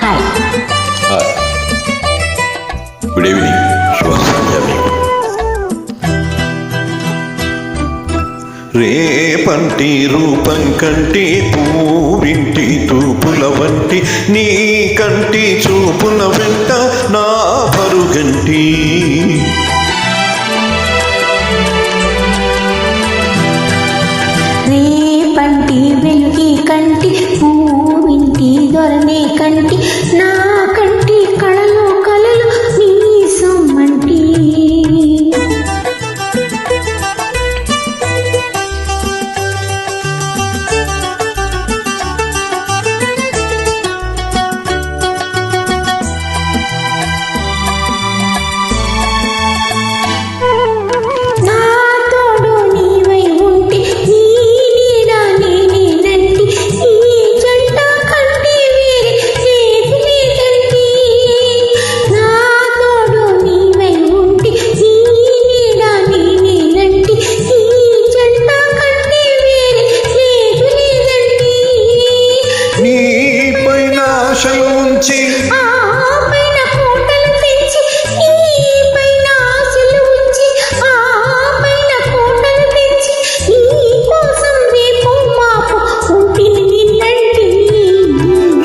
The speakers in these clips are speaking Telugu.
హాయ్. Good evening. శుభ సంధ్య మీకు. రేపంటి రూపం కంటి పూవింటి తూపుల వంటి నీ కంటి చూపుల వెంట నా పరుగంటి రేపంటి వెలుగి కంటి పూవింటి దొరనే కంటి నా కంటి కళలు కలలు నీ సొమ్మంటి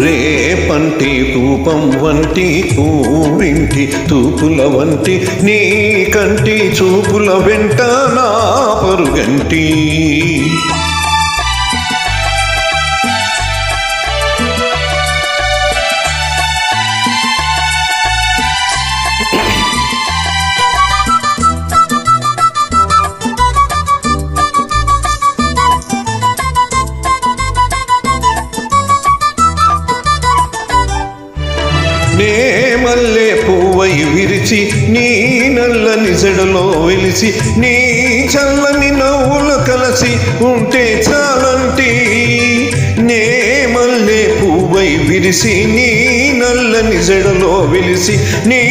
రేపంటి రూపం వంటి పూవింటి తూపుల వంటి నీ కంటి చూపుల వెంట నా పరుగంటి నే మల్లె పువ్వై విరిచి నీ నల్లని జడలో వెలిసి నీ చల్లని నవ్వులు కలిసి ఉంటే చాలంటి నే మల్లె పువ్వై విరిసి నీ నల్లని జడలో వెలిసి నీ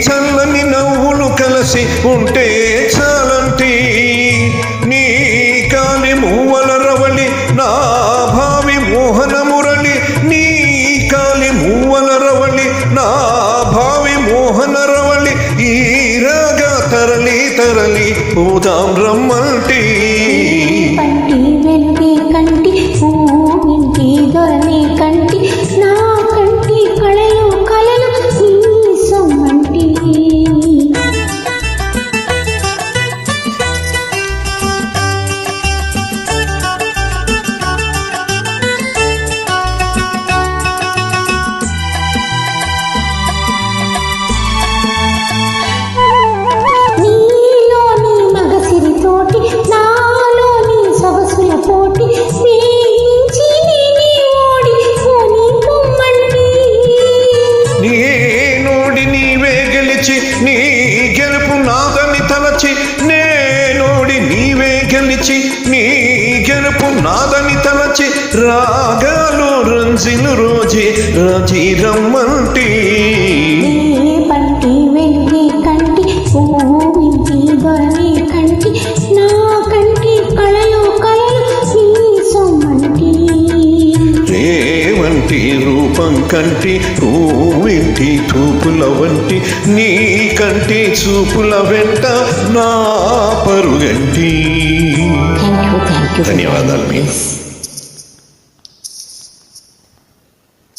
చల్లని నవ్వులు కలిసి ఉంటే చాలంటి నీ కాలి మూవల రవళి నా భావి మోహన మురళి నీ కాలి మూవల రవళి నా భావి మోహన రవళి ఈ రాగా తరలి తరలి పోదాం రమ్మంటి పంటి వెలుగే కంటి పూవింటి దొరనే కంటి నా కంటి కళలు కలలు నీ సొమ్మంటి నీ గెలుపు నాదని తలచి నేనోడి నీవే గెలిచి నీ గెలుపు నాదని తలచి రాగాలు రంజిలు రోజే రాజీ రమ్మంటి పంటి వెలుగే కంటి పూవింటి దొరనే కంటి నా కంటి కళలు కలలు నీ సొమ్మంటి రేవంటి రూపం కంటి పూవింటి తూపుల వంటి నీ కంటి చూపుల వెంట నా పరుగంటి. Thank you. ధన్యవాదాలు.